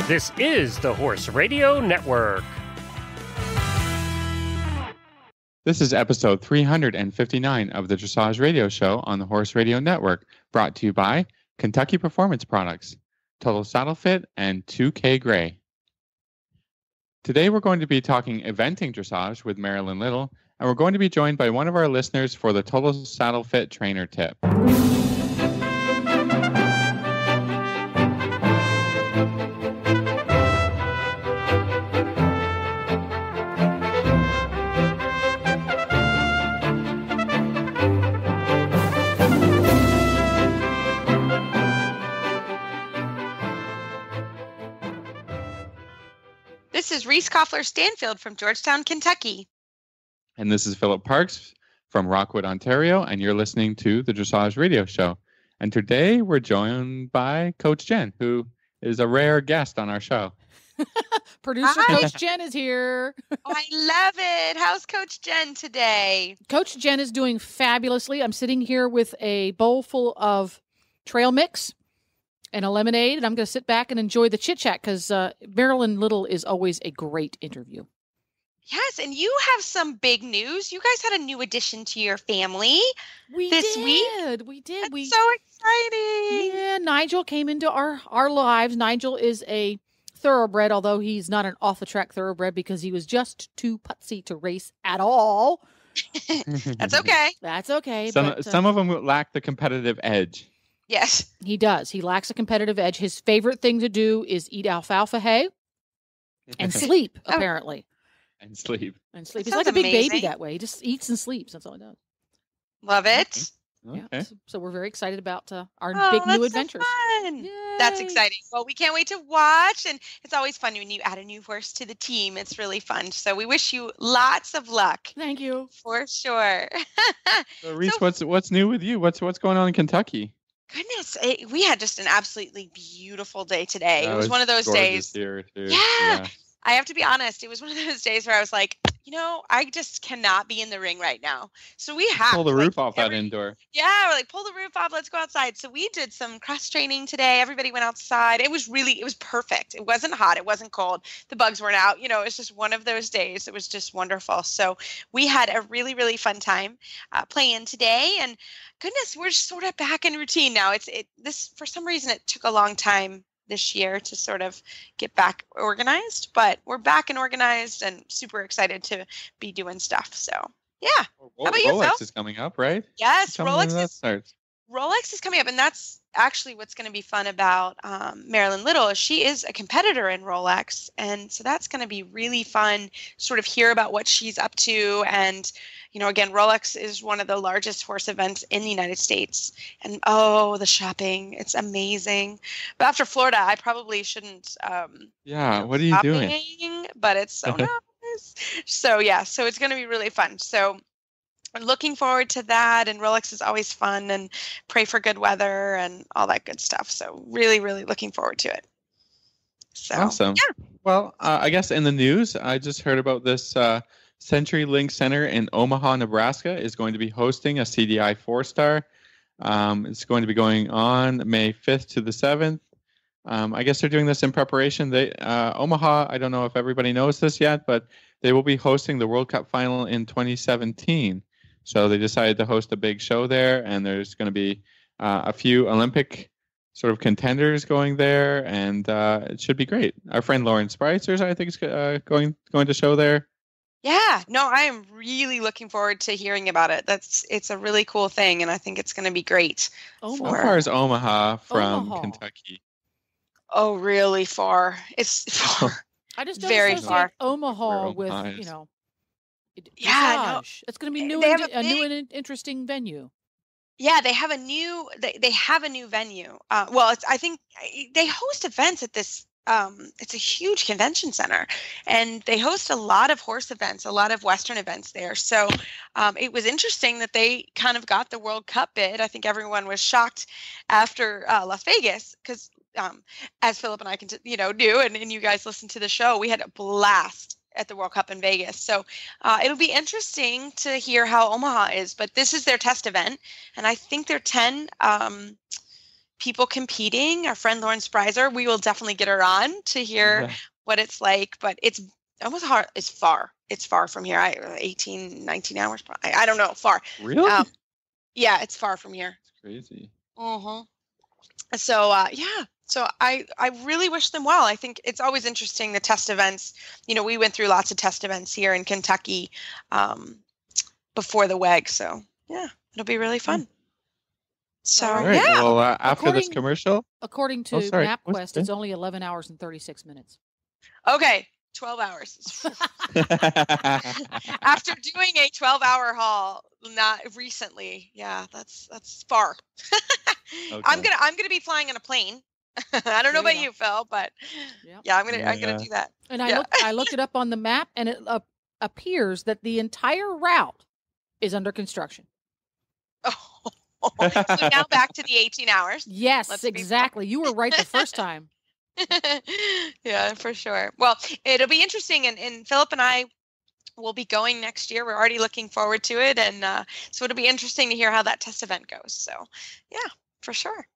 This is the Horse Radio Network. This is episode 359 of the Dressage Radio Show on the Horse Radio Network, brought to you by Kentucky Performance Products, Total Saddle Fit, and 2K Gray. Today we're going to be talking eventing dressage with Marilyn Little, and we're going to be joined by one of our listeners for the Total Saddle Fit trainer tip. This is Reese Koffler-Stanfield from Georgetown, Kentucky. And this is Philip Parks from Rockwood, Ontario, and you're listening to the Dressage Radio Show. And today we're joined by Coach Jen, who is a rare guest on our show. Producer Coach Jen is here. Oh, I love it. How's Coach Jen today? Coach Jen is doing fabulously. I'm sitting here with a bowl full of trail mix and a lemonade, and I'm going to sit back and enjoy the chit-chat because Marilyn Little is always a great interview. Yes, and you have some big news. You guys had a new addition to your family this week. We did. That's so exciting. Yeah, Nigel came into our lives. Nigel is a thoroughbred, although he's not an off-the-track thoroughbred because he was just too putsy to race at all. That's okay. That's okay. Some of them lack the competitive edge. Yes. He does. He lacks a competitive edge. His favorite thing to do is eat alfalfa hay and sleep, apparently. And sleep. He's like a big baby that way. He just eats and sleeps. That's all he does. Love it. Okay. Yeah, so we're very excited about our big new adventures. So fun. That's exciting. Well, we can't wait to watch. And it's always fun when you add a new horse to the team. It's really fun. So we wish you lots of luck. Thank you. For sure. So, Reese, what's new with you? What's going on in Kentucky? Goodness, we had just an absolutely beautiful day today. It was one of those days. Here too. Yeah. I have to be honest. It was one of those days where I was like, I just cannot be in the ring right now. So we have pull the roof off that indoor. Yeah, we're like, pull the roof off. Let's go outside. So we did some cross training today. Everybody went outside. It was perfect. It wasn't hot. It wasn't cold. The bugs weren't out. It was just one of those days. It was just wonderful. So we had a really, really fun time playing today. And goodness, we're sort of back in routine now. This for some reason it took a long time this year to sort of get back organized, but we're back and organized and super excited to be doing stuff. So yeah. How about you, Phil? Rolex is coming up, right? Yes, Rolex is coming up, and that's actually what's going to be fun about Marilyn Little. She is a competitor in Rolex, and so that's going to be really fun. Sort of hear about what she's up to, and again, Rolex is one of the largest horse events in the United States, and the shopping, it's amazing. But after Florida, I probably shouldn't. What are you doing? But it's so nice. So it's going to be really fun. So I'm looking forward to that, and Rolex is always fun, and pray for good weather and all that good stuff. So really, really looking forward to it. So, awesome. Yeah. Well, I guess in the news, I just heard about this CenturyLink Center in Omaha, Nebraska is going to be hosting a CDI 4-star. It's going to be going on May 5th to the 7th. I guess they're doing this in preparation. Omaha, I don't know if everybody knows this yet, but they will be hosting the World Cup final in 2017. So they decided to host a big show there, and there's going to be a few Olympic sort of contenders going there, and it should be great. Our friend Lauren Spreitzer, I think, is going to show there. Yeah, no, I am really looking forward to hearing about it. It's a really cool thing, and I think it's going to be great. How far is Omaha from Kentucky? Oh, really far. It's far. I just don't very associate far. Omaha with, no. It's going to be new and interesting venue. Yeah, they have a new venue. I think they host events at this. It's a huge convention center, and they host a lot of horse events, a lot of Western events there. So it was interesting that they kind of got the World Cup bid. I think everyone was shocked after Las Vegas because, as Philip and I knew, and you guys listened to the show, we had a blast at the World Cup in Vegas. So it'll be interesting to hear how Omaha is, but this is their test event. And I think they're 10 people competing. Our friend Lauren Spryzer, we will definitely get her on to hear what it's like. But it's almost hard. It's far. It's far from here. 18, 19 hours. I don't know. Far. Really? Yeah, it's far from here. It's crazy. Uh-huh. So, yeah. So I really wish them well. I think it's always interesting, the test events. You know, we went through lots of test events here in Kentucky before the WEG. So, yeah, it'll be really fun. So, all right. yeah. Well, after this commercial. According to MapQuest, it's only 11 hours and 36 minutes. Okay. 12 hours. After doing a 12-hour haul, not recently. Yeah, that's far. Okay. I'm gonna be flying on a plane. I don't know about you, Phil, but yeah, I'm gonna do that. And I looked it up on the map, and it appears that the entire route is under construction. Oh, so now back to the 18 hours. Yes, exactly. You were right the first time. Yeah, for sure. Well, it'll be interesting, and Philip and I will be going next year. We're already looking forward to it, and so it'll be interesting to hear how that test event goes. So, yeah, for sure.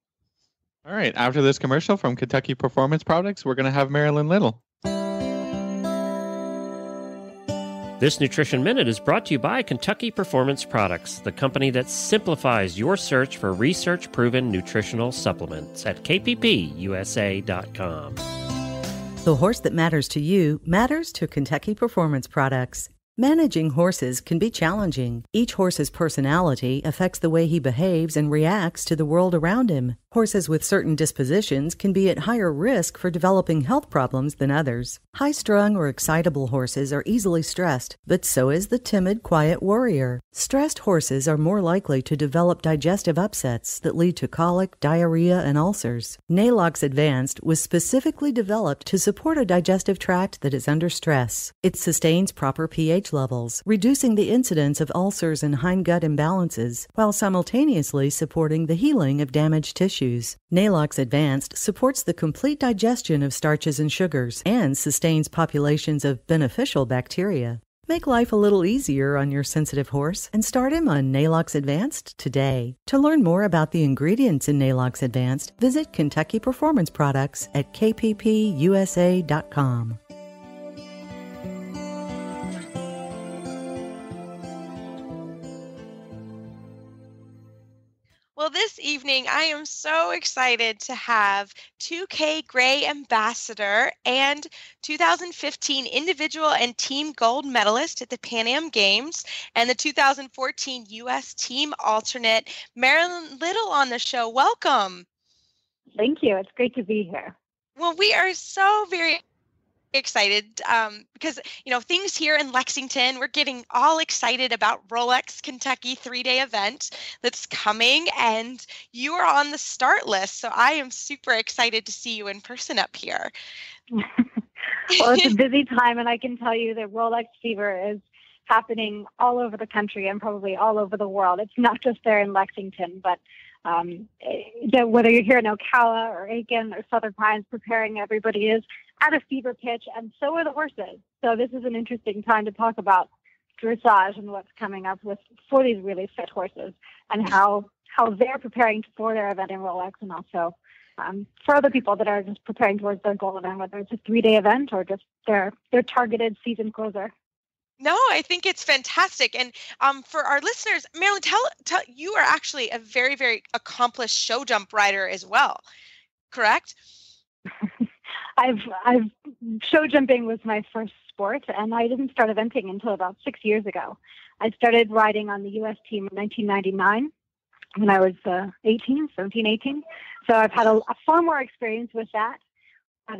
All right. After this commercial from Kentucky Performance Products, we're going to have Marilyn Little. This Nutrition Minute is brought to you by Kentucky Performance Products, the company that simplifies your search for research-proven nutritional supplements at kppusa.com. The horse that matters to you matters to Kentucky Performance Products. Managing horses can be challenging. Each horse's personality affects the way he behaves and reacts to the world around him. Horses with certain dispositions can be at higher risk for developing health problems than others. High-strung or excitable horses are easily stressed, but so is the timid, quiet warrior. Stressed horses are more likely to develop digestive upsets that lead to colic, diarrhea, and ulcers. Nalox Advanced was specifically developed to support a digestive tract that is under stress. It sustains proper pH levels, reducing the incidence of ulcers and hindgut imbalances, while simultaneously supporting the healing of damaged tissues. Nalox Advanced supports the complete digestion of starches and sugars and sustains populations of beneficial bacteria. Make life a little easier on your sensitive horse and start him on Nalox Advanced today. To learn more about the ingredients in Nalox Advanced, visit Kentucky Performance Products at kppusa.com. Well, this evening, I am so excited to have 2K Gray Ambassador and 2015 individual and team gold medalist at the Pan Am Games and the 2014 U.S. team alternate, Marilyn Little, on the show. Welcome. Thank you. It's great to be here. Well, we are so very excited because, you know, things here in Lexington, we're getting all excited about Rolex Kentucky 3-day event that's coming, and you are on the start list. So I am super excited to see you in person up here. Well, it's a busy time, and I can tell you that Rolex fever is happening all over the country and probably all over the world. It's not just there in Lexington, but whether you're here in Ocala or Aiken or Southern Pines preparing, everybody is at a fever pitch, and so are the horses. So this is an interesting time to talk about dressage and what's coming up for these really fit horses and how they're preparing for their event in Rolex, and also for other people that are just preparing towards their goal event, whether it's a 3-day event or just their targeted season closer. No, I think it's fantastic. And for our listeners, Marilyn, tell you are actually a very, very accomplished show jump rider as well, correct? I've show jumping was my first sport, and I didn't start eventing until about 6 years ago. I started riding on the U.S. team in 1999 when I was 18. So I've had a far more experience with that. But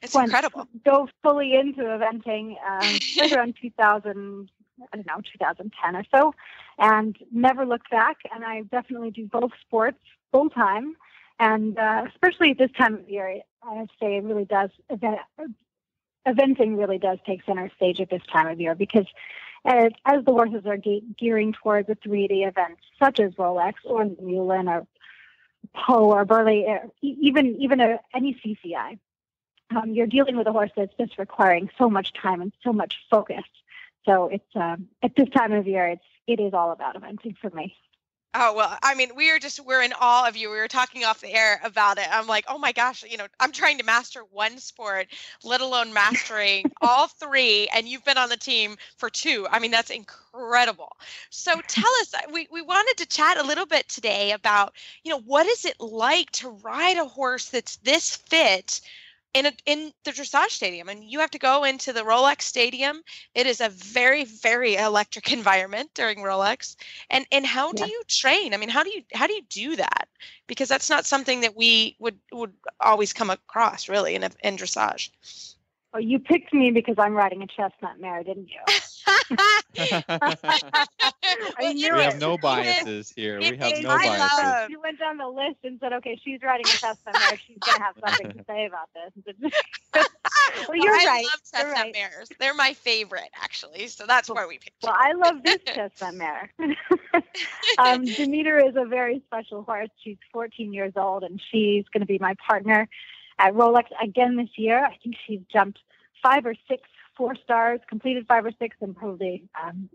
it's incredible. Go fully into eventing right around 2010 or so, and never looked back. And I definitely do both sports full time, and especially at this time of year, I have to say it really does. Eventing really does take center stage at this time of year, because as the horses are gearing towards a 3-day event, such as Rolex or Marilyn or Poe or Burley, even any CCI. You're dealing with a horse that's just requiring so much time and so much focus. So it's at this time of year, it is all about eventing for me. Oh, well, I mean, we're in awe of you. We were talking off the air about it. I'm like, oh my gosh, I'm trying to master one sport, let alone mastering all three. And you've been on the team for two. I mean, that's incredible. So tell us, we wanted to chat a little bit today about, what is it like to ride a horse that's this fit in the dressage stadium, and you have to go into the Rolex stadium. It is a very, very electric environment during Rolex. And how do you train? I mean, how do you do that? Because that's not something that we would always come across really in dressage. Well, you picked me because I'm riding a chestnut mare, didn't you? We have no biases here. We have no biases. You went down the list and said, okay, she's riding a chestnut mare. She's going to have something to say about this. Well, you're right. I love chestnut mares. They're my favorite, actually. So that's why we picked you. Well, I love this chestnut mare. Demeter is a very special horse. She's 14 years old, and she's going to be my partner at Rolex again this year. I think she's jumped 5 or 6 4-stars, completed 5 or 6, and probably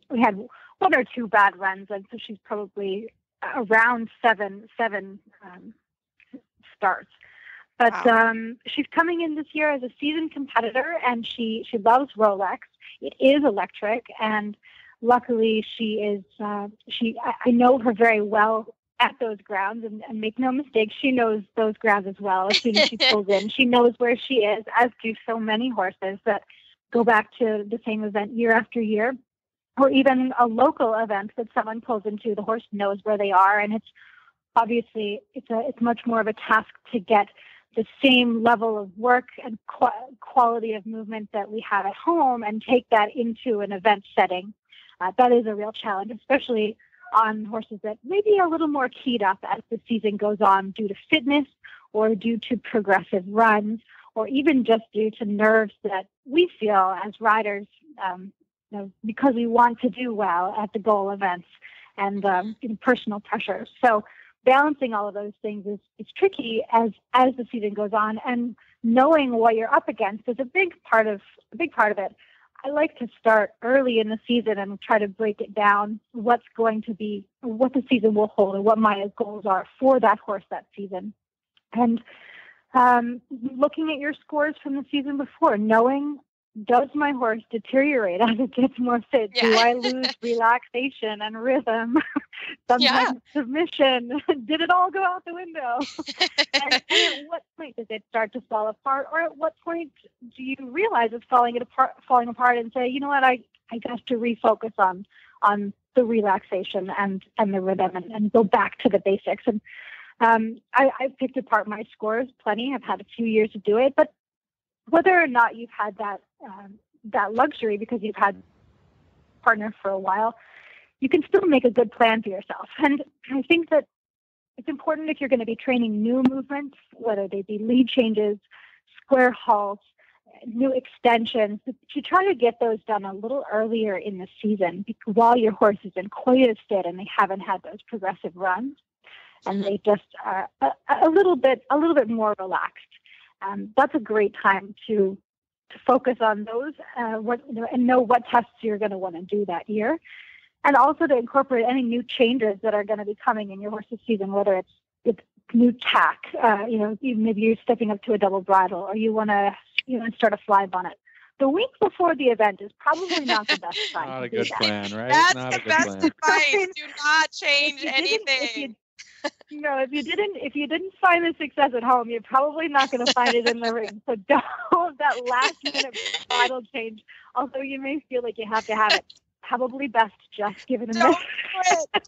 we had 1 or 2 bad runs, and so she's probably around 7 stars. But wow. She's coming in this year as a seasoned competitor, and she loves Rolex. It is electric, and luckily she is. I know her very well at those grounds, and make no mistake, she knows those grounds as well. As soon as she pulls in, she knows where she is, as do so many horses that go back to the same event year after year, or even a local event that someone pulls into. The horse knows where they are, and it's obviously it's much more of a task to get the same level of work and quality of movement that we have at home and take that into an event setting. That is a real challenge, especially on horses that may be a little more keyed up as the season goes on due to fitness or due to progressive runs, or even just due to nerves that we feel as riders, because we want to do well at the goal events and personal pressure. So balancing all of those things is tricky as the season goes on, and knowing what you're up against is a big part of it. I like to start early in the season and try to break it down, what the season will hold, and what my goals are for that horse that season. And looking at your scores from the season before, knowing, does my horse deteriorate as it gets more fit? Yeah. Do I lose relaxation and rhythm? Sometimes submission. Did it all go out the window? And at what point does it start to fall apart? Or at what point do you realize it's falling apart and say, you know what, I got to refocus on the relaxation and the rhythm and go back to the basics. And I've picked apart my scores plenty. I've had a few years to do it, but whether or not you've had that luxury because you've had a partner for a while, you can still make a good plan for yourself. And I think that it's important, if you're going to be training new movements, whether they be lead changes, square halts, new extensions, to try to get those done a little earlier in the season, while your horse is in quite as fit and they haven't had those progressive runs, and they just are a little bit more relaxed. That's a great time to focus on those and know what tests you're going to want to do that year, and also to incorporate any new changes that are going to be coming in your horse's season, whether it's new tack, maybe you're stepping up to a double bridle, or you want to start a fly bonnet. The week before the event is probably not the best time. Not a good plan, right? That's not the best advice. Do not change anything. If you didn't find the success at home, you're probably not going to find it in the ring. So don't that last minute bridle change. Although you may feel like you have to have it, probably best just give it a miss.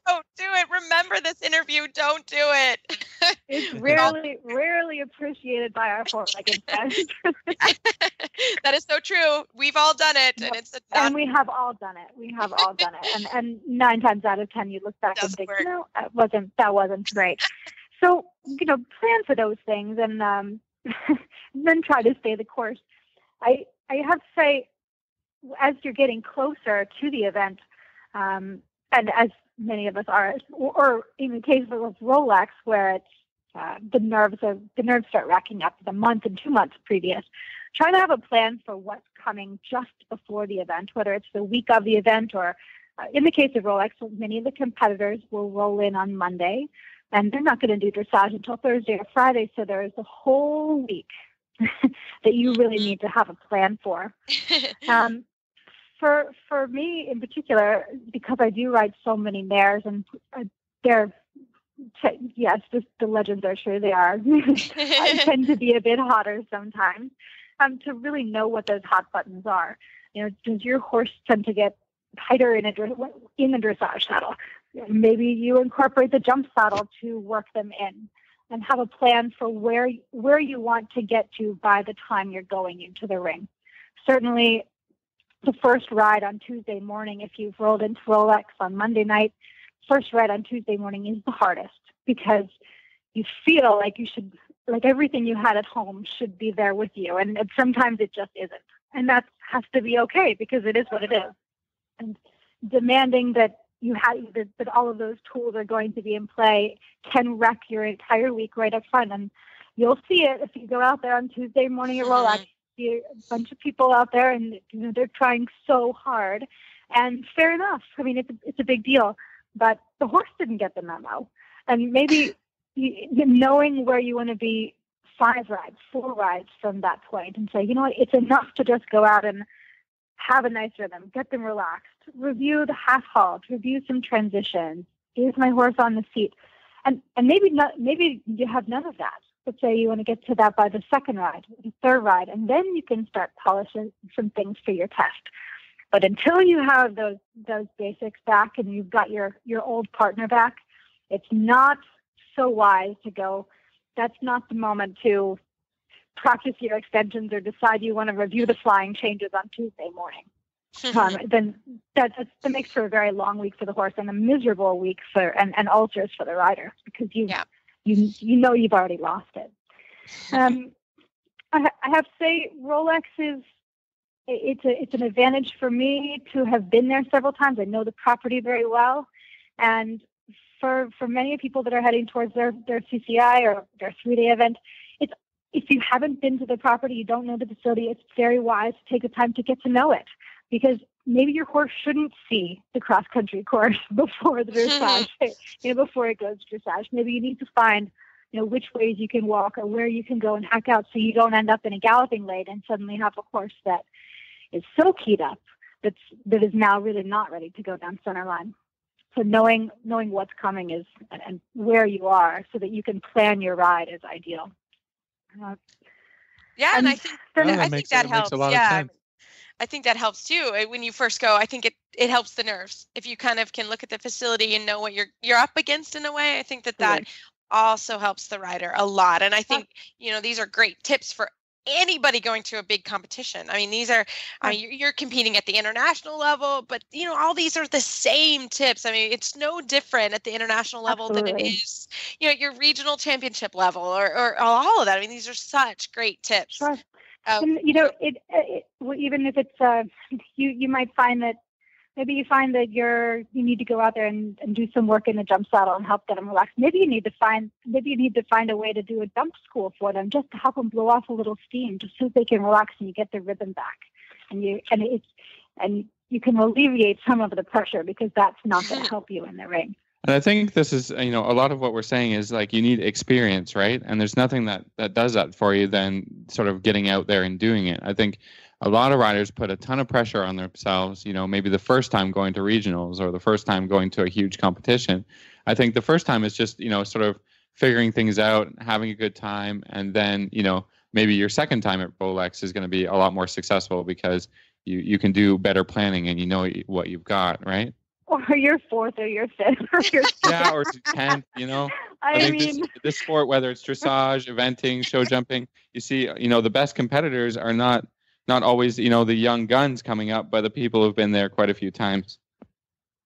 Don't do it. Remember this interview. Don't do it. It's rarely appreciated by our four-legged friends. That is so true. We've all done it, and we have all done it. And 9 times out of 10, you look back and think, no, that wasn't great. So plan for those things, and then try to stay the course. I have to say, as you're getting closer to the event, and as many of us are, or in the case of Rolex, where it's the nerves start racking up the month and 2 months previous, try to have a plan for what's coming just before the event, whether it's the week of the event or in the case of Rolex, many of the competitors will roll in on Monday, and they're not going to do dressage until Thursday or Friday. So there is a whole week that you really need to have a plan for. For me in particular, because I do ride so many mares, and they're yes, the legends are true. They are. I tend to be a bit hotter sometimes. To really know what those hot buttons are. Does your horse tend to get tighter in the dressage saddle? Maybe you incorporate the jump saddle to work them in, and have a plan for where you want to get to by the time you're going into the ring. Certainly, the first ride on Tuesday morning, if you've rolled into Rolex on Monday night, first ride on Tuesday morning is the hardest, because you feel like like everything you had at home should be there with you. And sometimes it just isn't. And that has to be okay, because it is what it is. And demanding that that all of those tools are going to be in play can wreck your entire week right up front. And you'll see it if you go out there on Tuesday morning at Rolex. See a bunch of people out there, and they're trying so hard. And fair enough. I mean, it's a big deal. But the horse didn't get the memo. And maybe knowing where you want to be 5 rides, 4 rides from that point, and say, it's enough to just go out and have a nice rhythm, get them relaxed, review the half halt, review some transitions. Is my horse on the seat? And maybe you have none of that. Let's say you want to get to that by the second ride, the third ride, and then you can start polishing some things for your test. But until you have those basics back and you've got your old partner back, it's not so wise to go. That's not the moment to practice your extensions or decide you want to review the flying changes on Tuesday morning. Then that makes for a very long week for the horse, and a miserable week and ulcers for the rider, because you know you've already lost it. I have to say, Rolex is. It's an advantage for me to have been there several times. I know the property very well, and for many people that are heading towards their CCI or their 3-day event, if you haven't been to the property, you don't know the facility, it's very wise to take the time to get to know it, because maybe your horse shouldn't see the cross-country course before the dressage, before it goes to dressage. Maybe you need to find which ways you can walk or where you can go and hack out, so you don't end up in a galloping lane and suddenly have a horse that is so keyed up that is now really not ready to go down center line. So knowing what's coming and where you are, so that you can plan your ride, is ideal. And I think that helps. Makes a lot of sense. I think that helps too. When you first go, I think it helps the nerves. If you kind of can look at the facility and know what you're up against in a way, I think that also helps the rider a lot. And I think these are great tips for anybody going to a big competition. I mean, these are, you're competing at the international level, but all these are the same tips. I mean, it's no different at the international level than it is, your regional championship level or all of that. I mean, these are such great tips. Sure. And, even if it's, you might find that maybe you find that you need to go out there and do some work in the jump saddle and help get them relaxed. Maybe you need to find a way to do a jump school for them, just to help them blow off a little steam, just so they can relax and you get their rhythm back. And you can alleviate some of the pressure, because that's not going to help you in the ring. And I think this is, a lot of what we're saying is like, you need experience, right? And there's nothing that does that for you than sort of getting out there and doing it. I think a lot of riders put a ton of pressure on themselves, maybe the first time going to regionals or the first time going to a huge competition. I think the first time is just, sort of figuring things out, having a good time. And then, maybe your second time at Rolex is going to be a lot more successful, because you can do better planning and you know what you've got, right? Or your 4th or your 5th or your 10th. Yeah, or 10th, I think this sport, whether it's dressage, eventing, show jumping, you see, the best competitors are not always, the young guns coming up, but the people who've been there quite a few times.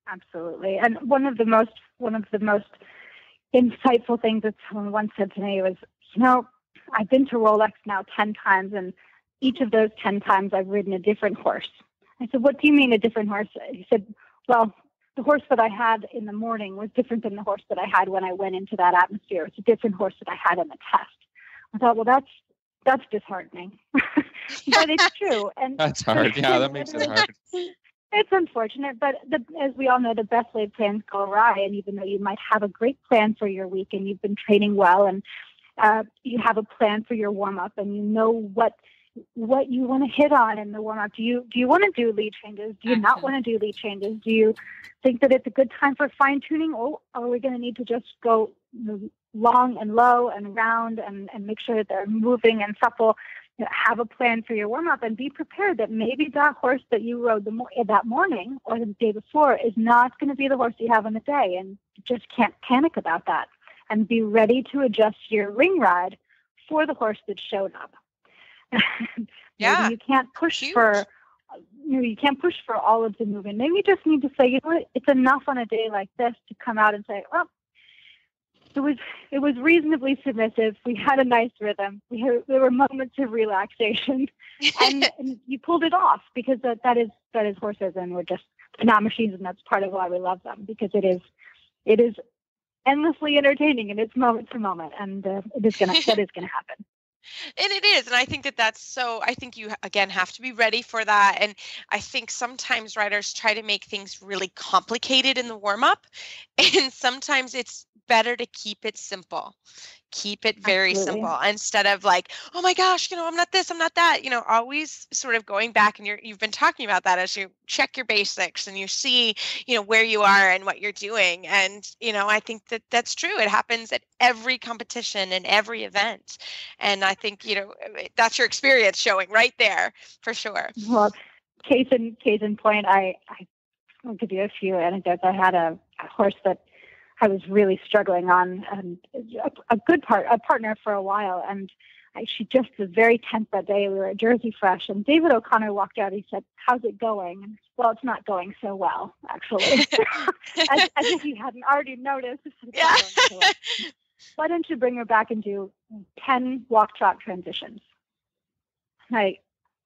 Absolutely. And one of the most insightful things that someone once said to me was, I've been to Rolex now 10 times, and each of those 10 times I've ridden a different horse. I said, what do you mean a different horse? He said, well, the horse that I had in the morning was different than the horse that I had when I went into that atmosphere. It's a different horse that I had in the test. I thought, well, that's disheartening. But it's true. And that's hard. Yeah, that makes it hard. It's unfortunate, but as we all know, the best laid plans go awry. And even though you might have a great plan for your week and you've been training well and you have a plan for your warm-up and you know what you want to hit on in the warm-up. Do you want to do lead changes? Do you not want to do lead changes? Do you think that it's a good time for fine-tuning, or are we going to need to just go long and low and round and make sure that they're moving and supple? Have a plan for your warm-up and be prepared that maybe that horse that you rode that morning or the day before is not going to be the horse you have on the day, and just can't panic about that, and be ready to adjust your ring ride for the horse that showed up. Yeah, you can't push for all of the movement. Maybe you just need to say, it's enough on a day like this to come out and say, well, it was reasonably submissive. We had a nice rhythm. There were moments of relaxation, and you pulled it off, because that is horses, and they're not machines, and that's part of why we love them, because it is endlessly entertaining, and it's moment to moment, and that is going to happen. And it is. And I think that's so, I think you, again, have to be ready for that. And I think sometimes riders try to make things really complicated in the warm-up. And sometimes it's better to keep it simple. Keep it very simple, instead of like, oh my gosh, I'm not this, I'm not that, always sort of going back, and you've been talking about that as you check your basics and you see, where you are and what you're doing. And, I think that's true. It happens at every competition and every event. And I think, that's your experience showing right there for sure. Well, case in point, I'll give you a few anecdotes. I had a horse that I was really struggling on, and a partner for a while. And she just was very tense that day. We were at Jersey Fresh, and David O'Connor walked out. He said, "How's it going?" And, well, it's not going so well, actually. as if you hadn't already noticed. Yeah. So well. Why don't you bring her back and do 10 walk-trot transitions? And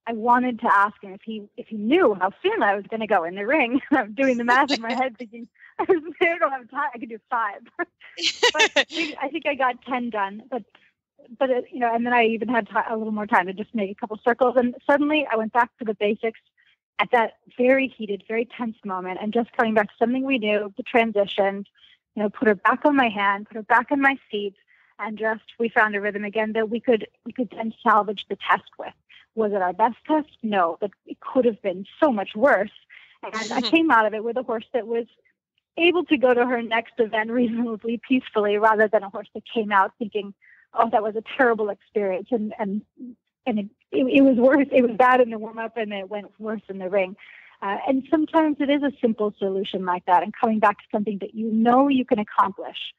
I wanted to ask him if he knew how soon I was going to go in the ring. I'm doing the math in my head, thinking, I don't have time. I could do 5. But I think I got 10 done. But and then I even had a little more time to just make a couple circles. And suddenly I went back to the basics at that very heated, very tense moment, and just coming back to something we knew, the transition. Put her back on my hand, put her back on my seat, and we found a rhythm again that we could then salvage the test with. Was it our best test? No, but it could have been so much worse. And I came out of it with a horse that was able to go to her next event reasonably peacefully, rather than a horse that came out thinking, oh, that was a terrible experience. And it was worse. It was bad in the warm-up, and it went worse in the ring. And sometimes it is a simple solution like that, and coming back to something that you can accomplish.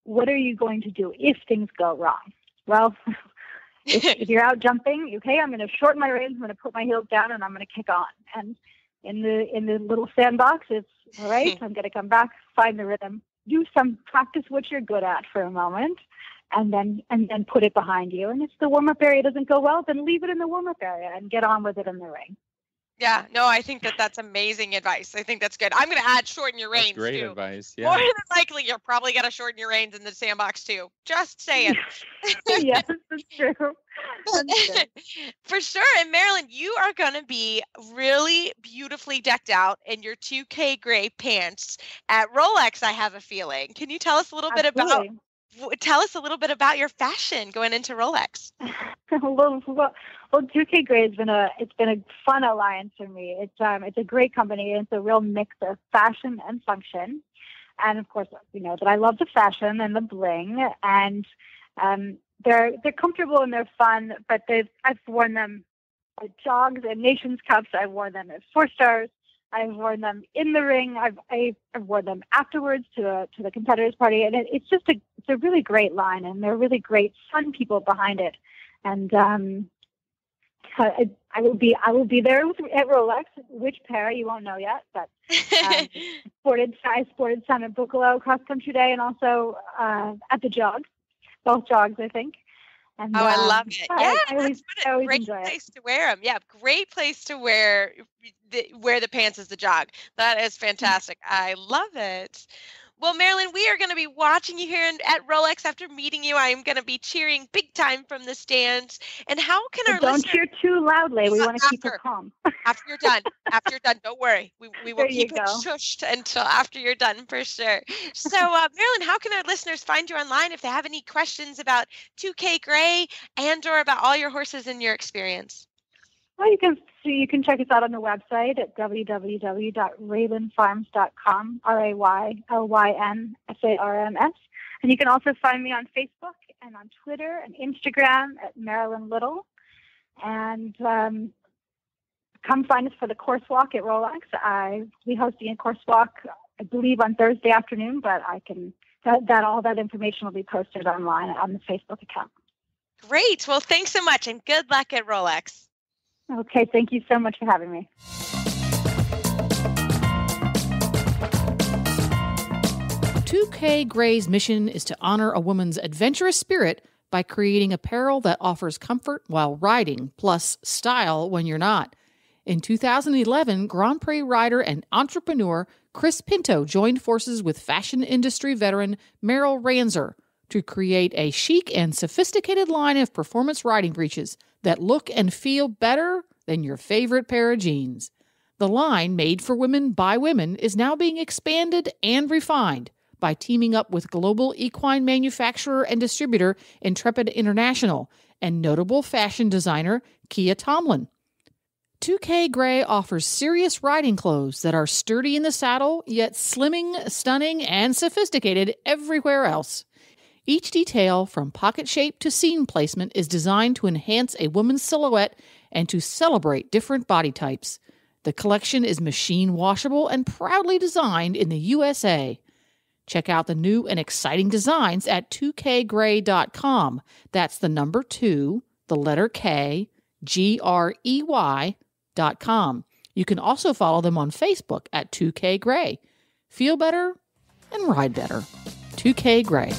What are you going to do if things go wrong? Well, if you're out jumping, okay, I'm going to shorten my reins, I'm going to put my heels down, and I'm going to kick on. And in the little sandbox, it's all right. I'm going to come back, find the rhythm, practice what you're good at for a moment, and then put it behind you. And if the warm-up area doesn't go well, then leave it in the warm-up area and get on with it in the ring. Yeah, no, I think that's amazing advice. I think that's good. I'm going to add shorten your reins, great too. Advice, yeah. More than likely, you're probably going to shorten your reins in the sandbox, too. Just saying. Yes, that's true. For sure. And Marilyn, you are going to be really beautifully decked out in your 2K gray pants at Rolex, I have a feeling. Can you tell us a little bit about... Tell us a little bit about your fashion going into Rolex. Well, 2K Gray has been a fun alliance for me. It's a great company. It's a real mix of fashion and function, and of course, that I love the fashion and the bling. And they're comfortable and they're fun. But I've worn them at jogs and Nations Cups. I've worn them at 4-stars. I've worn them in the ring. I've worn them afterwards to the competitors' party, and it's a really great line, and they're really great, fun people behind it. And I will be there at Rolex. Which pair you won't know yet, but I sported some at Buccalo Cross Country Day, and also at the jogs, both jogs, I think. And, I love it. Yeah, I always great place to wear them. Yeah, great place to wear the pants as the jog. That is fantastic. I love it. Well, Marilyn, we are going to be watching you here at Rolex. After meeting you, I am going to be cheering big time from the stands. And how can our Don't listeners... cheer too loudly. We want to keep it calm. After you're done. After you're done. Don't worry. We will keep it go. shushed until after you're done, for sure. So, Marilyn, how can our listeners find you online if they have any questions about 2K Gray and or about all your horses and your experience? Well, you can check us out on the website at www.raylynfarms.com, RAYLYNFARMS. And you can also find me on Facebook and on Twitter and Instagram at Marilyn Little. And come find us for the course walk at Rolex. I'll be hosting a course walk, I believe, on Thursday afternoon, but all that information will be posted online on the Facebook account. Great. Well, thanks so much, and good luck at Rolex. Okay, thank you so much for having me. "2K Gray's mission is to honor a woman's adventurous spirit by creating apparel that offers comfort while riding, plus style when you're not. In 2011, Grand Prix rider and entrepreneur Chris Pinto joined forces with fashion industry veteran Meryl Ranzer to create a chic and sophisticated line of performance riding breeches that look and feel better than your favorite pair of jeans. The line, made for women by women, is now being expanded and refined by teaming up with global equine manufacturer and distributor Intrepid International and notable fashion designer Kia Tomlin. 2K Gray offers serious riding clothes that are sturdy in the saddle, yet slimming, stunning, and sophisticated everywhere else. Each detail, from pocket shape to seam placement, is designed to enhance a woman's silhouette and to celebrate different body types. The collection is machine washable and proudly designed in the USA. Check out the new and exciting designs at 2kgray.com. That's the number 2, the letter K, GREY.com. You can also follow them on Facebook at 2K Gray. Feel better and ride better. 2K Gray.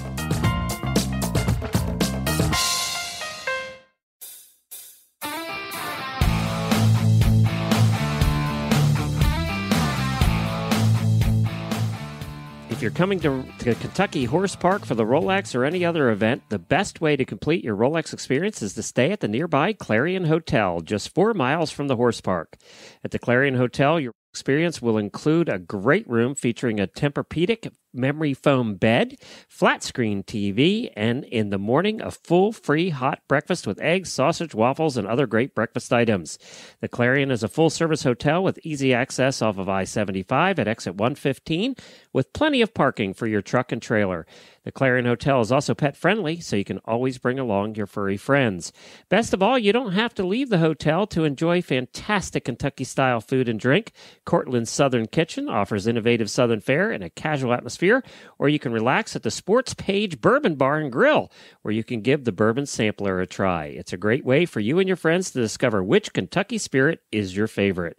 If you're coming to Kentucky Horse Park for the Rolex or any other event, the best way to complete your Rolex experience is to stay at the nearby Clarion Hotel, just 4 miles from the horse park. At the Clarion Hotel, your experience will include a great room featuring a Tempur-Pedic memory foam bed, flat screen TV, and in the morning, a full free hot breakfast with eggs, sausage, waffles, and other great breakfast items. The Clarion is a full-service hotel with easy access off of I-75 at exit 115 with plenty of parking for your truck and trailer. The Clarion Hotel is also pet-friendly, so you can always bring along your furry friends. Best of all, you don't have to leave the hotel to enjoy fantastic Kentucky-style food and drink. Cortland's Southern Kitchen offers innovative Southern fare and a casual atmosphere, or you can relax at the Sports Page Bourbon Bar and Grill, where you can give the bourbon sampler a try. It's a great way for you and your friends to discover which Kentucky spirit is your favorite.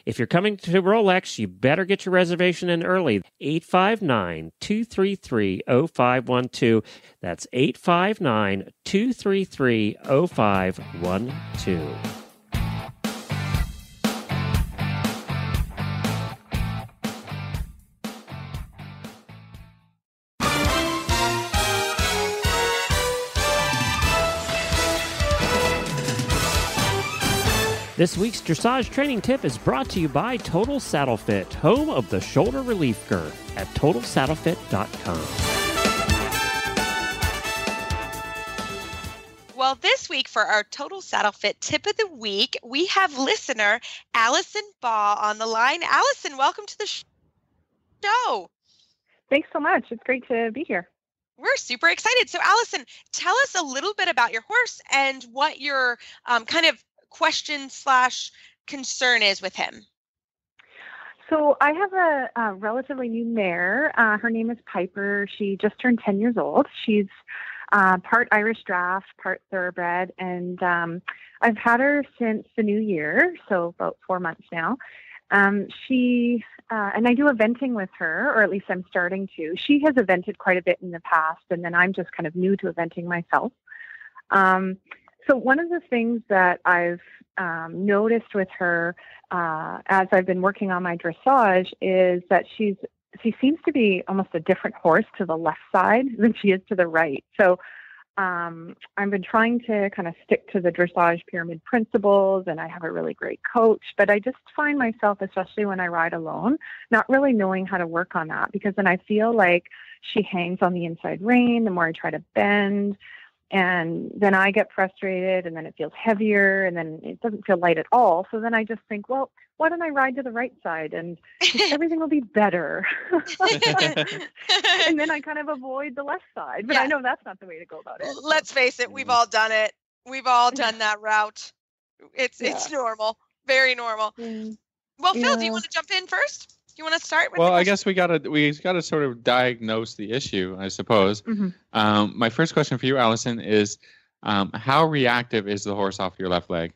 If you're coming to Rolex, you better get your reservation in early. 859-233-0512. That's 859-233-0512. This week's dressage training tip is brought to you by Total Saddle Fit, home of the shoulder relief girth at TotalSaddleFit.com. Well, this week for our Total Saddle Fit tip of the week, we have listener Allison Baugh on the line. Allison, welcome to the show. Thanks so much. It's great to be here. We're super excited. So, Allison, tell us a little bit about your horse and what your kind of question/concern is with him. So I have a relatively new mare. Her name is Piper. She just turned 10 years old. She's part Irish Draft, part thoroughbred, and I've had her since the new year, so about 4 months now. And I do eventing with her, or at least I'm starting to. She has evented quite a bit in the past, and then I'm just kind of new to eventing myself. So one of the things that I've noticed with her as I've been working on my dressage is that she's she seems to be almost a different horse to the left side than she is to the right. So I've been trying to kind of stick to the dressage pyramid principles, and I have a really great coach, but I just find myself, especially when I ride alone, not really knowing how to work on that, because then I feel like she hangs on the inside rein the more I try to bend. And then I get frustrated, and then it feels heavier, and then it doesn't feel light at all. So then I just think, well, why don't I ride to the right side, and everything will be better. And then I kind of avoid the left side. But I know that's not the way to go about it. Let's face it, we've all done it. We've all done that route. It's normal, very normal. Well, Phil, do you want to jump in first? You want to start with? Well, I guess we gotta sort of diagnose the issue, I suppose. My first question for you, Allison, is how reactive is the horse off your left leg?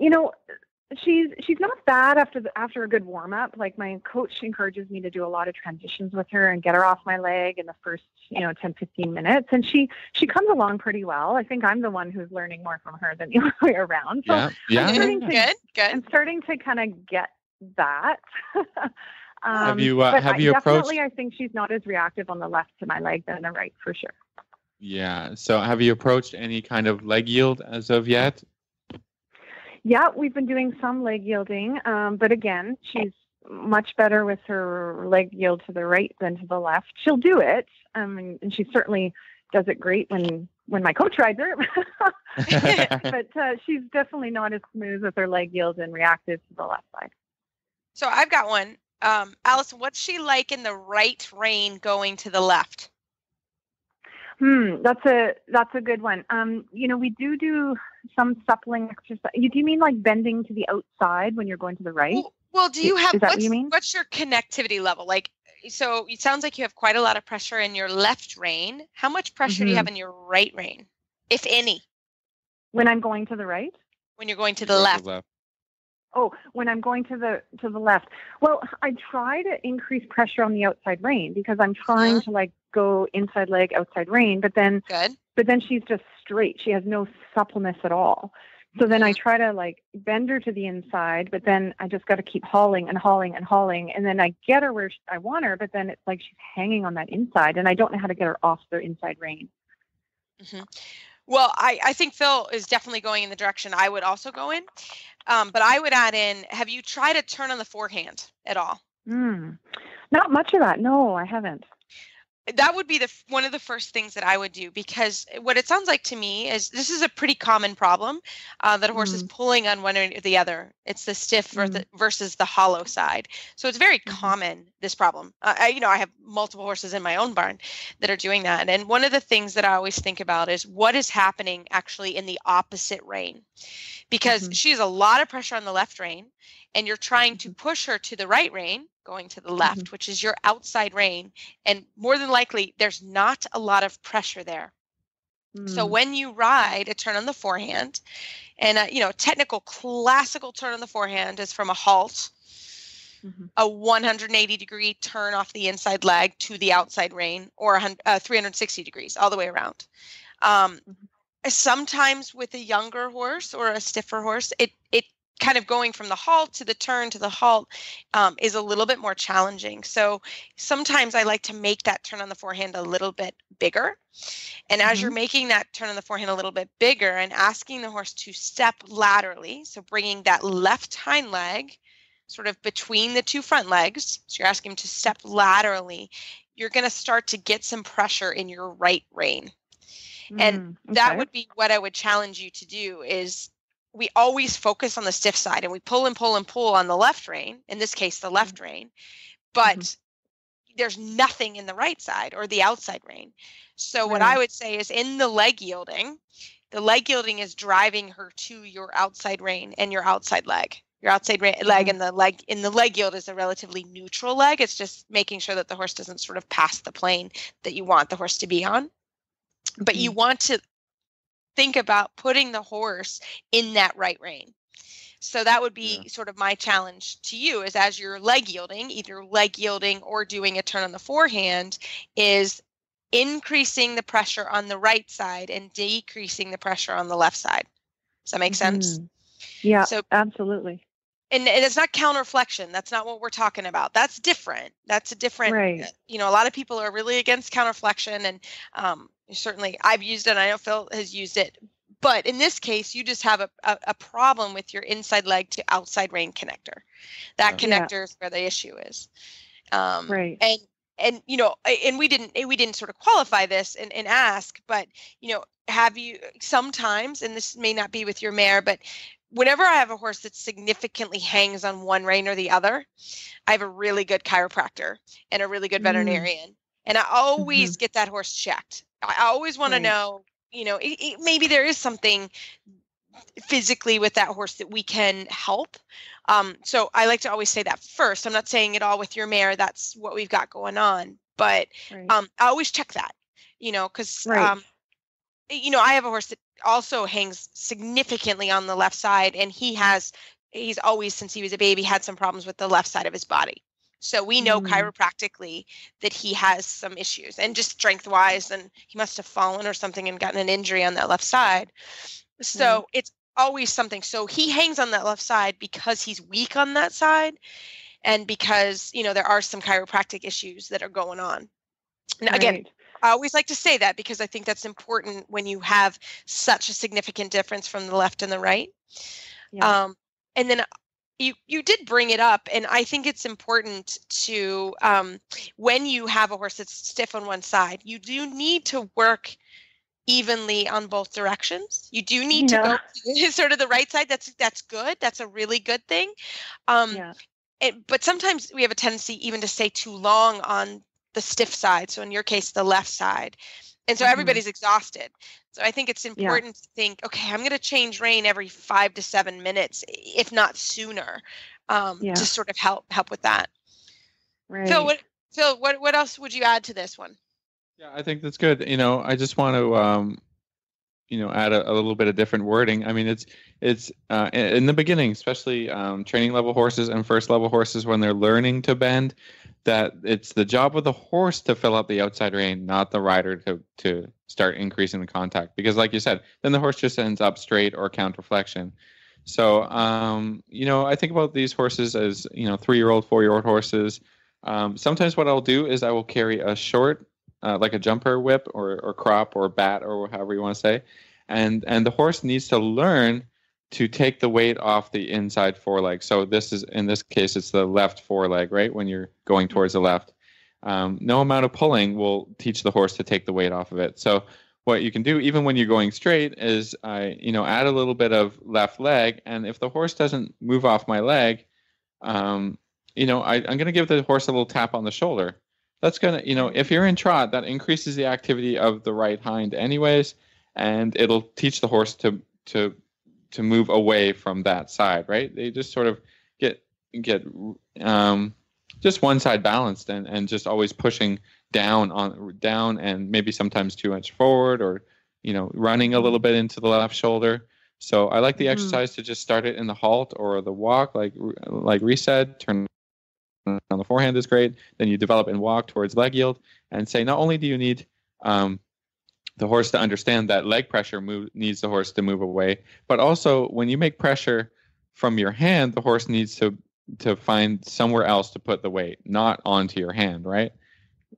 You know, she's not bad after a good warm up. Like, my coach encourages me to do a lot of transitions with her and get her off my leg in the first 10-15 minutes, and she comes along pretty well. I think I'm the one who's learning more from her than the other way around. So yeah. I'm starting to kind of get that. Have you definitely approached? I think she's not as reactive on the left to my leg than the right, for sure. Yeah. So have you approached any kind of leg yield as of yet? Yeah, we've been doing some leg yielding, but again, she's much better with her leg yield to the right than to the left. She'll do it, and she certainly does it great when my coach rides her. But she's definitely not as smooth with her leg yield and reactive to the left side. So I've got one. Allison, what's she like in the right rein going to the left? That's a good one. We do some suppling exercise. Do you mean like bending to the outside when you're going to the right? Well, do you have, is that what you mean? What's your connectivity level? Like, so it sounds like you have quite a lot of pressure in your left rein. How much pressure do you have in your right rein, if any? When I'm going to the right? When you're going to the left. Oh, when I'm going to the left. Well, I try to increase pressure on the outside rein because I'm trying to like go inside leg, outside rein, but then she's just straight. She has no suppleness at all. So then I try to like bend her to the inside, but then I just got to keep hauling and hauling and hauling. And then I get her where I want her, but then it's like she's hanging on that inside, and I don't know how to get her off the inside rein. Well, I think Phil is definitely going in the direction I would also go in. But I would add in, have you tried a turn on the forehand at all? Not much of that. No, I haven't. That would be one of the first things that I would do, because what it sounds like to me is this is a pretty common problem that a horse is pulling on one or the other. It's the stiff versus the hollow side. So it's very common, this problem. I have multiple horses in my own barn that are doing that. And one of the things that I always think about is what is happening actually in the opposite rein, because she has a lot of pressure on the left rein, and you're trying to push her to the right rein, going to the left, which is your outside rein. And more than likely, there's not a lot of pressure there. So when you ride a turn on the forehand, and technical classical turn on the forehand is from a halt, a 180-degree turn off the inside leg to the outside rein, or 360 degrees all the way around. Sometimes with a younger horse or a stiffer horse, it kind of going from the halt to the turn to the halt is a little bit more challenging. So sometimes I like to make that turn on the forehand a little bit bigger. And as you're making that turn on the forehand a little bit bigger and asking the horse to step laterally, so bringing that left hind leg sort of between the two front legs, so you're asking him to step laterally, you're going to start to get some pressure in your right rein. And that would be what I would challenge you to do is, we always focus on the stiff side and we pull and pull and pull on the left rein, in this case, the left rein, but there's nothing in the right side or the outside rein. So what I would say is in the leg yielding is driving her to your outside rein and your outside leg. Your outside leg and the leg yield is a relatively neutral leg. It's just making sure that the horse doesn't sort of pass the plane that you want the horse to be on. But you want to think about putting the horse in that right rein. So that would be sort of my challenge to you, is as you're leg yielding, either leg yielding or doing a turn on the forehand, is increasing the pressure on the right side and decreasing the pressure on the left side. Does that make sense? Yeah, so absolutely. and it's not counterflexion. That's not what we're talking about. That's different. That's a different, Right. a lot of people are really against counterflexion, and certainly I've used it, and I know Phil has used it. But in this case, you just have a problem with your inside leg to outside rein connector. That connector is where the issue is. Right. And we didn't sort of qualify this and ask, but have you sometimes, and this may not be with your mare, but whenever I have a horse that significantly hangs on one rein or the other, I have a really good chiropractor and a really good veterinarian, and I always get that horse checked. I always want to know, maybe there is something physically with that horse that we can help. So I like to always say that first. I'm not saying it all with your mare. That's what we've got going on. But I always check that, because, I have a horse that also hangs significantly on the left side. And he's always, since he was a baby, had some problems with the left side of his body. So we know chiropractically that he has some issues, and just strength wise, and he must have fallen or something and gotten an injury on that left side. So it's always something. So he hangs on that left side because he's weak on that side, and because, there are some chiropractic issues that are going on. And again, I always like to say that because I think that's important when you have such a significant difference from the left and the right. Yeah. And then you did bring it up, and I think it's important to, when you have a horse that's stiff on one side, you do need to work evenly on both directions. You do need to go to sort of the right side. That's good. That's a really good thing. But sometimes we have a tendency even to stay too long on the stiff side. So in your case, the left side. And so everybody's exhausted. So I think it's important to think, okay, I'm going to change rein every 5 to 7 minutes, if not sooner, to sort of help with that. Right. Phil, what else would you add to this one? Yeah, I think that's good. I just want to, add a little bit of different wording. I mean, it's in the beginning, especially training level horses and first level horses, when they're learning to bend, that it's the job of the horse to fill up the outside rein, not the rider to start increasing the contact. Because like you said, then the horse just ends up straight or counterflexion. So, I think about these horses as, 3-year-old, 4-year-old horses. Sometimes what I'll do is I will carry a short, like a jumper whip or crop or bat or however you want to say. And the horse needs to learn to take the weight off the inside foreleg. So in this case, it's the left foreleg, right? When you're going towards the left. No amount of pulling will teach the horse to take the weight off of it. So what you can do, even when you're going straight, is add a little bit of left leg. And if the horse doesn't move off my leg, I'm going to give the horse a little tap on the shoulder. That's going to, if you're in trot, that increases the activity of the right hind anyways, and it'll teach the horse to move away from that side, right? They just sort of get just one side balanced and just always pushing down and maybe sometimes too much forward, or running a little bit into the left shoulder. So I like the exercise to just start it in the halt or the walk, like reset, turn on the forehand is great. Then you develop and walk towards leg yield, and say not only do you need the horse to understand that leg pressure needs the horse to move away, but also when you make pressure from your hand, the horse needs to find somewhere else to put the weight, not onto your hand, right?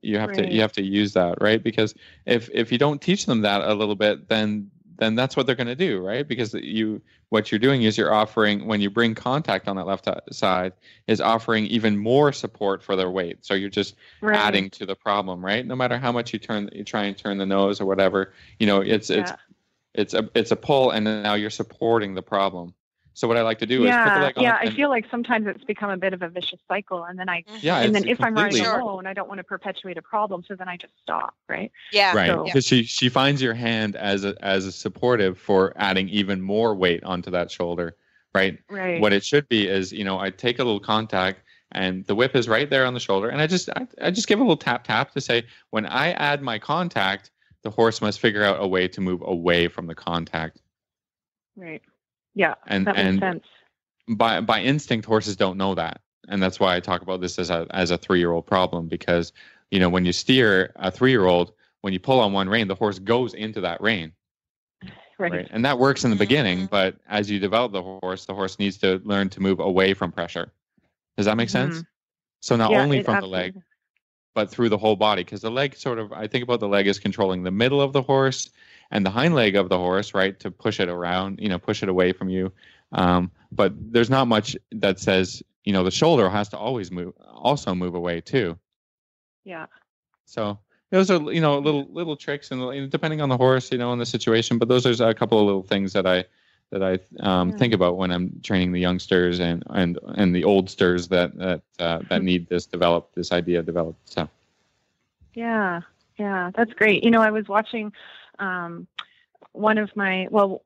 You have to use that, right? Because if you don't teach them that a little bit, then that's what they're going to do, right? Because what you're doing is you're offering, when you bring contact on that left side, is offering even more support for their weight. So you're just adding to the problem, right? No matter how much you try and turn the nose or whatever, it's a pull, and now you're supporting the problem. So what I like to do is put the leg on. Yeah, I feel like sometimes it's become a bit of a vicious cycle, and then if I'm riding alone, I don't want to perpetuate a problem, so then I just stop, right? Yeah, right. Because she finds your hand as a supportive for adding even more weight onto that shoulder, right? Right. What it should be is, I take a little contact, and the whip is right there on the shoulder, and I just give a little tap to say, when I add my contact, the horse must figure out a way to move away from the contact. Right. Yeah, that makes sense. By instinct, horses don't know that, and that's why I talk about this as a 3-year-old problem. Because when you steer a 3-year-old, when you pull on one rein, the horse goes into that rein. Right. And that works in the beginning, but as you develop the horse needs to learn to move away from pressure. Does that make sense? So not only from the leg, but through the whole body, because the leg I think about the leg as controlling the middle of the horse and the hind leg of the horse, right? To push it around, push it away from you. But there's not much that says, the shoulder has to always also move away too. Yeah. So those are, little tricks and depending on the horse, and the situation, but those are a couple of little things that I think about when I'm training the youngsters and the oldsters that need this idea developed. So. Yeah, that's great. I was watching one of I'm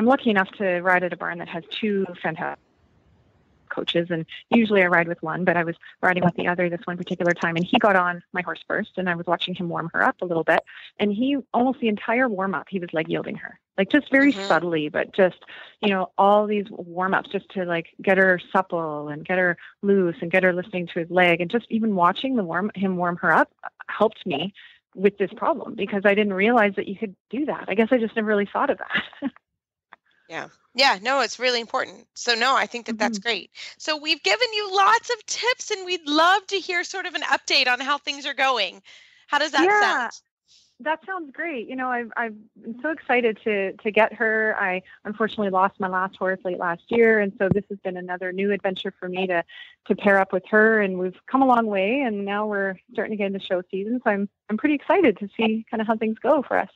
lucky enough to ride at a barn that has two fantastic coaches, and usually I ride with one, but I was riding with the other this one particular time, and he got on my horse first, and I was watching him warm her up a little bit, and he almost the entire warm up he was leg yielding her, like just very subtly, but just all these warm ups just to like get her supple and get her loose and get her listening to his leg, and just even watching him warm her up helped me with this problem, because I didn't realize that you could do that. I guess I just never really thought of that. Yeah, no, it's really important. So no, I think that's great. So we've given you lots of tips, and we'd love to hear sort of an update on how things are going. How does that sound? That sounds great. I've been so excited to get her. I unfortunately lost my last horse late last year, and so this has been another new adventure for me to pair up with her. And we've come a long way, and now we're starting to get into show season. So I'm pretty excited to see kind of how things go for us.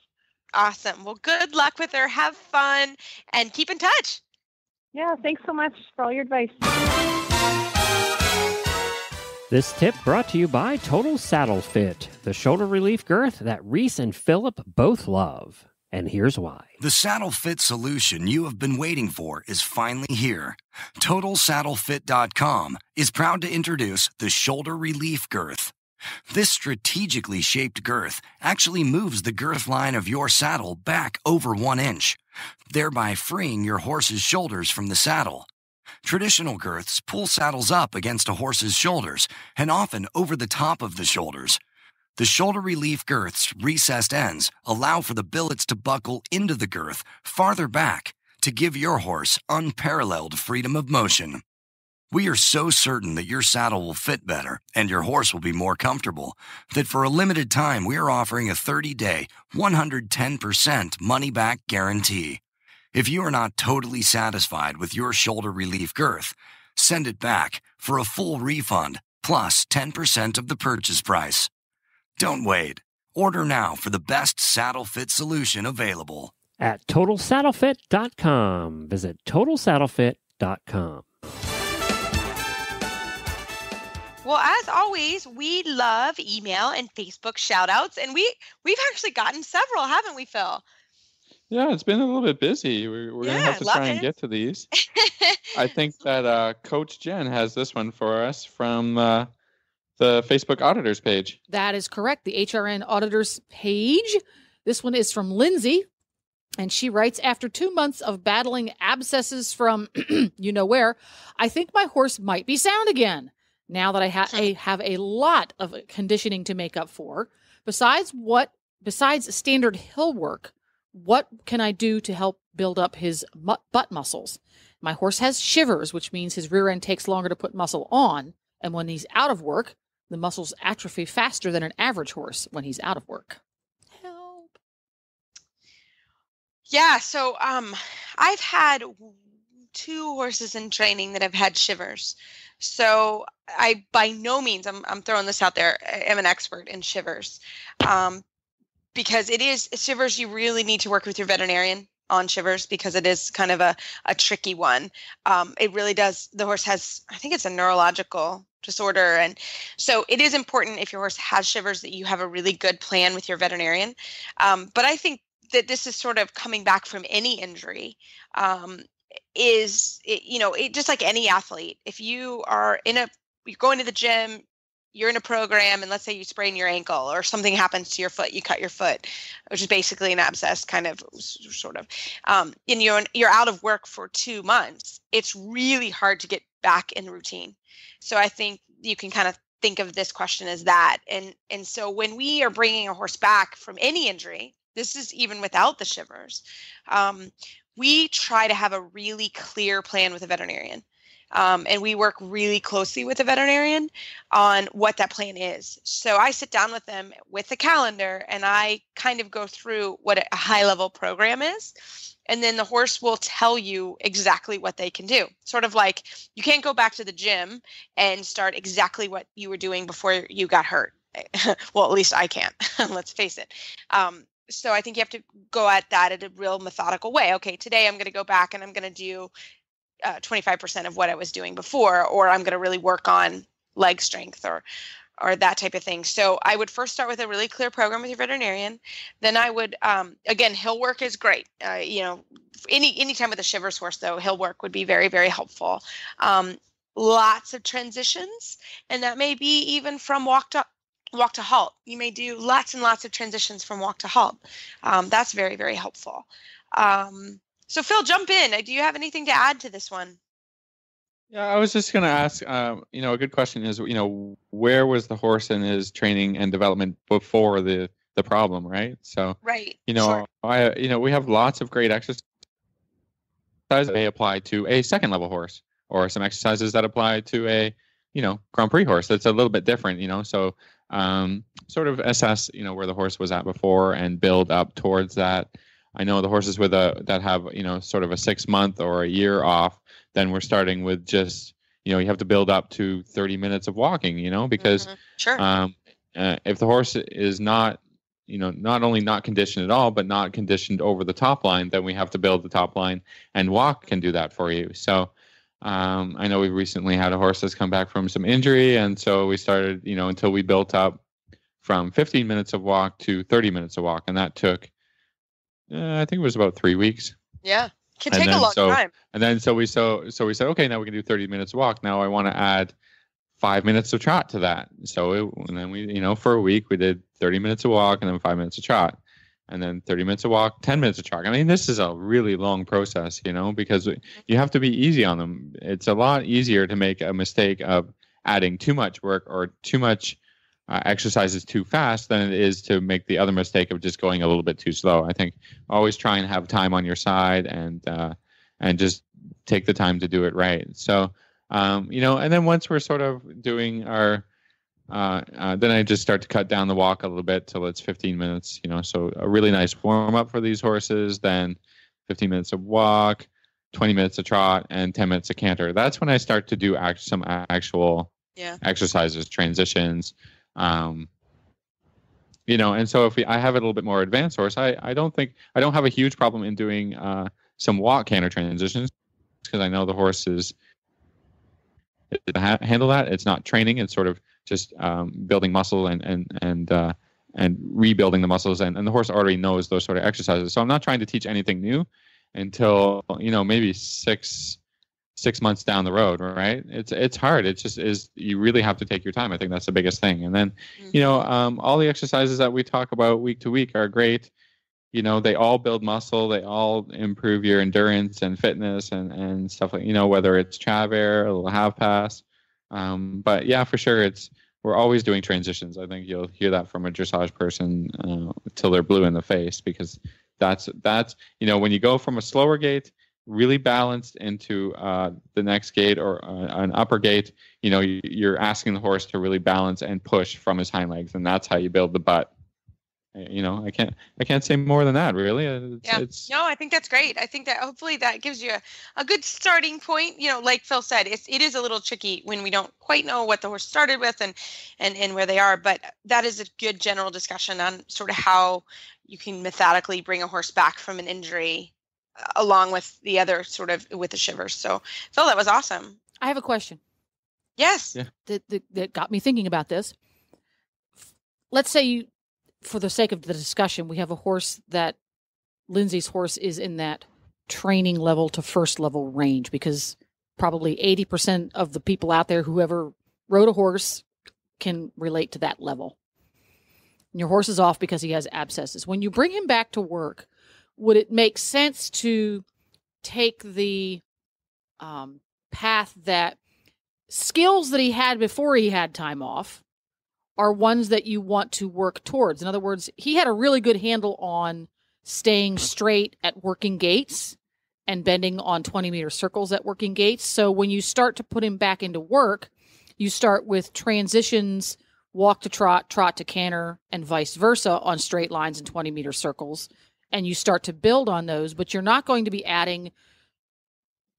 Awesome. Well, good luck with her. Have fun and keep in touch. Yeah, thanks so much for all your advice. This tip brought to you by Total Saddle Fit, the shoulder relief girth that Reese and Phillip both love. And here's why. The saddle fit solution you have been waiting for is finally here. TotalSaddleFit.com is proud to introduce the shoulder relief girth. This strategically shaped girth actually moves the girth line of your saddle back over 1 inch, thereby freeing your horse's shoulders from the saddle. Traditional girths pull saddles up against a horse's shoulders and often over the top of the shoulders. The shoulder relief girth's recessed ends allow for the billets to buckle into the girth farther back to give your horse unparalleled freedom of motion. We are so certain that your saddle will fit better and your horse will be more comfortable that for a limited time we are offering a 30-day, 110% money-back guarantee. If you are not totally satisfied with your shoulder relief girth, send it back for a full refund plus 10% of the purchase price. Don't wait. Order now for the best saddle fit solution available. At TotalSaddleFit.com. Visit TotalSaddleFit.com. Well, as always, we love email and Facebook shout-outs, and we've actually gotten several, haven't we, Phil? Yeah, it's been a little bit busy. We're going to have to try and get to these. I think that Coach Jen has this one for us from the Facebook Auditors page. That is correct. The HRN Auditors page. This one is from Lindsay. And she writes, after 2 months of battling abscesses from you know where, I think my horse might be sound again. Now that I have a lot of conditioning to make up for. Besides standard hill work, what can I do to help build up his butt muscles? My horse has shivers, which means his rear end takes longer to put muscle on. And when he's out of work, the muscles atrophy faster than an average horse when he's out of work. Help. Yeah, so I've had 2 horses in training that have had shivers. So I, by no means, I'm throwing this out there, I am an expert in shivers. Because it is shivers, you really need to work with your veterinarian on shivers because it is kind of a tricky one. It really does. The horse has, I think it's a neurological disorder. And so it is important if your horse has shivers that you have a really good plan with your veterinarian. But I think that this is sort of coming back from any injury. It just like any athlete, if you are you're going to the gym, you're in a program, and let's say you sprain your ankle or something happens to your foot, you cut your foot, which is basically an abscess kind of sort of, and you're out of work for 2 months, it's really hard to get back in the routine. So I think you can kind of think of this question as that. And so when we are bringing a horse back from any injury, This is even without the shivers. We try to have a really clear plan with a veterinarian. And we work really closely with the veterinarian on what that plan is. So I sit down with them with a calendar and I kind of go through what a high-level program is. And then the horse will tell you exactly what they can do. Sort of like you can't go back to the gym and start exactly what you were doing before you got hurt. Well, at least I can't. Let's face it. So I think you have to go at that in a real methodical way. Okay, today I'm going to go back and I'm going to do 25% of what I was doing before, or I'm going to really work on leg strength or that type of thing. So I would first start with a really clear program with your veterinarian. Then I would, again, hill work is great. Any time with a shivers horse, though, hill work would be very, very helpful. Lots of transitions, and that may be even from walk to halt. You may do lots and lots of transitions from walk to halt. That's very, very helpful. So Phil, jump in. Do you have anything to add to this one? Yeah, I was just going to ask, a good question is, where was the horse in his training and development before the problem, right? So, right. Sure. We have lots of great exercises that may apply to a second level horse, or some exercises that apply to a, Grand Prix horse. That's a little bit different, so sort of assess, where the horse was at before and build up towards that. I know the horses that have, sort of a 6 month or a year off, then we're starting with just, you have to build up to 30 minutes of walking, because Sure. If the horse is not, not only not conditioned at all, but not conditioned over the top line, then we have to build the top line, and walk can do that for you. So I know we recently had a horse that's come back from some injury. And so we started, until we built up from 15 minutes of walk to 30 minutes of walk. And that took, I think it was about 3 weeks. Yeah. Can take a long time. And then so we said, okay, now we can do 30 minutes walk. Now I want to add 5 minutes of trot to that. And then we, for a week we did 30 minutes of walk and then 5 minutes of trot, and then 30 minutes of walk, 10 minutes of trot. I mean, this is a really long process, because you have to be easy on them. It's a lot easier to make a mistake of adding too much work or too much exercises too fast than it is to make the other mistake of just going a little bit too slow. I think always try and have time on your side and just take the time to do it right. So, and then once we're sort of doing our, then I just start to cut down the walk a little bit till it's 15 minutes, so a really nice warm up for these horses, then 15 minutes of walk, 20 minutes of trot, and 10 minutes of canter. That's when I start to do some actual exercises, transitions. And so if I have a little bit more advanced horse, I don't have a huge problem in doing some walk canter transitions, because I know the horse is handle that. It's not training. It's sort of just building muscle and rebuilding the muscles. And the horse already knows those sort of exercises. So I'm not trying to teach anything new until, maybe six months down the road, right? It's hard. It just is, you really have to take your time. I think that's the biggest thing. And then, all the exercises that we talk about week to week are great. They all build muscle, they all improve your endurance and fitness and stuff like, whether it's Travere, a little half pass. But yeah, for sure, we're always doing transitions. I think you'll hear that from a dressage person till they're blue in the face, because that's when you go from a slower gait, really balanced, into the next gait or an upper gait, you're asking the horse to really balance and push from his hind legs, and that's how you build the butt. I can't say more than that, really. No, I think that's great. I think that hopefully that gives you a good starting point. Like Phil said, it is a little tricky when we don't quite know what the horse started with and where they are, but that is a good general discussion on sort of how you can methodically bring a horse back from an injury along with the other sort of with the shivers. So Phil, that was awesome. I have a question. Yes. Yeah. That got me thinking about this. Let's say for the sake of the discussion, we have a horse that Lindsay's horse is in that training level to first level range, because probably 80% of the people out there who ever rode a horse can relate to that level. And your horse is off because he has abscesses. When you bring him back to work, would it make sense to take the path that skills that he had before he had time off, are ones that you want to work towards. In other words, he had a really good handle on staying straight at working gaits and bending on 20-meter circles at working gaits. So when you start to put him back into work, you start with transitions, walk to trot, trot to canter, and vice versa on straight lines and 20-meter circles. And you start to build on those, but you're not going to be adding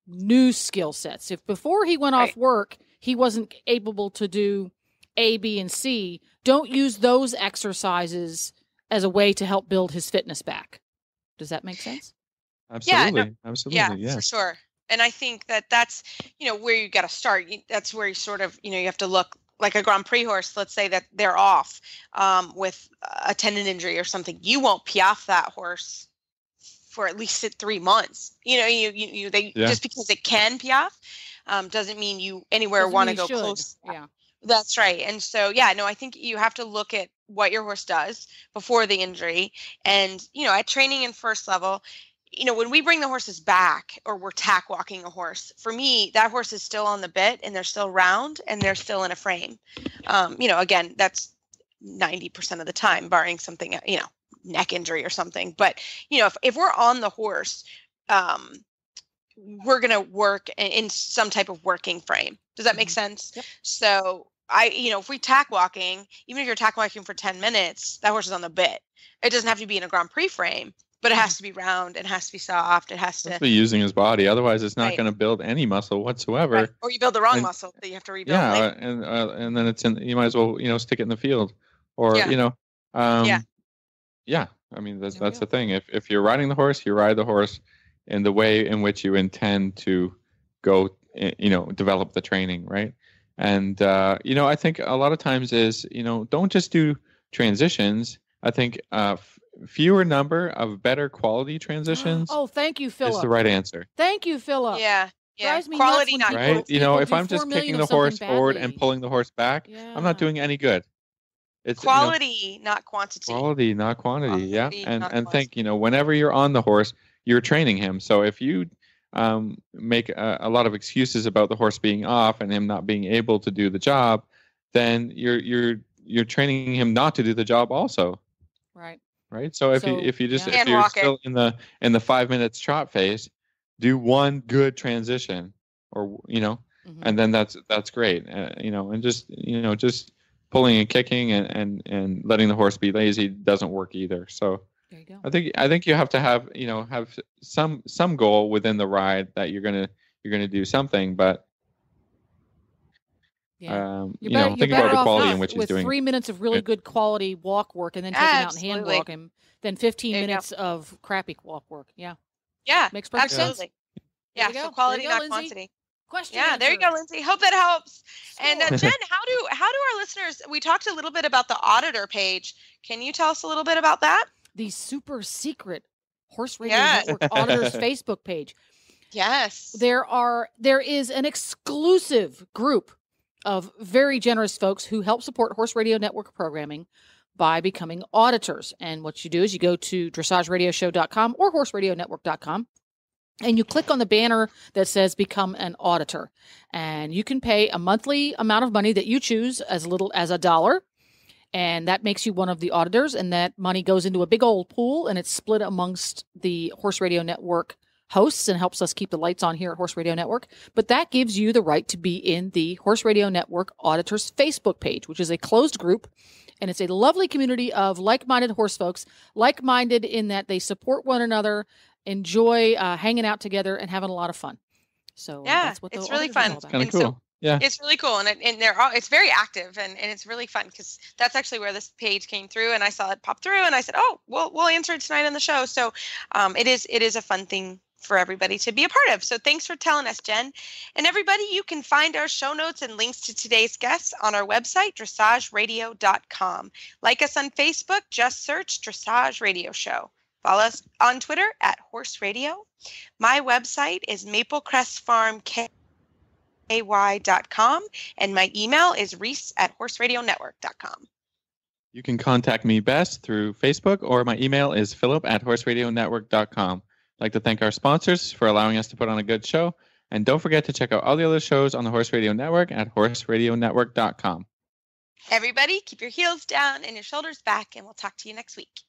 new skill sets. If before he went off work, he wasn't able to do A, B, and C, don't use those exercises as a way to help build his fitness back. Does that make sense? Absolutely. Absolutely. Yeah, Yes. for sure. And I think that's, where you got to start. That's where you sort of, you have to look like a Grand Prix horse. Let's say that they're off with a tendon injury or something. You won't piaffe that horse for at least 3 months. Just because it can piaffe doesn't mean you anywhere want to go close. Yeah. That's right. And so, I think you have to look at what your horse does before the injury. And, at training in first level, when we bring the horses back or we're tack walking a horse, for me, that horse is still on the bit and they're still round and they're still in a frame. Again, that's 90% of the time, barring something, neck injury or something. But, if we're on the horse, we're going to work in some type of working frame. Does that make sense? Yep. So if we tack walking, even if you're tack walking for 10 minutes, that horse is on the bit. It doesn't have to be in a Grand Prix frame, but it has to be round. It has to be soft. It has to be using his body. Otherwise, it's not going to build any muscle whatsoever. Right. Or you build the wrong muscle that you have to rebuild. Yeah, later. and then it's in. You might as well stick it in the field, or yeah. I mean that's the thing. If you're riding the horse, you ride the horse in the way in which you intend to go. Develop the training, right? And I think a lot of times is don't just do transitions. I think fewer number of better quality transitions. Oh, thank you, Philip. Is the right answer. Thank you, Philip. Yeah. Drives me Quality, nuts not when right. people If do I'm 4 just million kicking of the horse something forward badly. and pulling the horse back, I'm not doing any good. It's quality, not quantity. Quality, not quantity. Quality, And not think whenever you're on the horse, you're training him. So if you make a lot of excuses about the horse being off and him not being able to do the job, then you're training him not to do the job also. Right. So if you're still in the 5 minutes trot phase, do one good transition, or and then that's great. And just pulling and kicking and letting the horse be lazy doesn't work either. So there you go. I think you have to have have some goal within the ride that you're gonna do something, but think about the quality in which he's doing. With 3 minutes of really good quality walk work, and then take him out and hand walk him, then 15 minutes of crappy walk work. Yeah. Yeah. Makes perfect sense. Yeah. So quality, not quantity. Question. Yeah, there you go, Lindsay. Hope that helps. And Jen, how do our listeners? We talked a little bit about the auditor page. Can you tell us a little bit about that? The super secret Horse Radio Network Auditors Facebook page. Yes. There is an exclusive group of very generous folks who help support Horse Radio Network programming by becoming auditors. And what you do is you go to dressageradioshow.com or horseradionetwork.com. And you click on the banner that says Become an Auditor. And you can pay a monthly amount of money that you choose, as little as $1. And that makes you one of the auditors. And that money goes into a big old pool, and it's split amongst the Horse Radio Network hosts and helps us keep the lights on here at Horse Radio Network. But that gives you the right to be in the Horse Radio Network Auditors Facebook page, which is a closed group. And it's a lovely community of like-minded horse folks, like-minded in that they support one another, enjoy hanging out together, and having a lot of fun. So that's what it's really fun. It's kind of cool. Yeah, it's really cool, and it's very active, and it's really fun because that's actually where this page came through, and I saw it pop through, and I said, oh, we'll answer it tonight on the show. So it is a fun thing for everybody to be a part of. So thanks for telling us, Jen. And everybody, you can find our show notes and links to today's guests on our website, dressageradio.com. Like us on Facebook, just search Dressage Radio Show. Follow us on Twitter at Horse Radio. My website is maplecrestfarmky.com, and my email is reese@horseradionetwork.com. You can contact me best through Facebook, or my email is philip@horseradionetwork.com. I'd like to thank our sponsors for allowing us to put on a good show. And don't forget to check out all the other shows on the Horse Radio Network at horseradionetwork.com. Everybody, keep your heels down and your shoulders back, and we'll talk to you next week.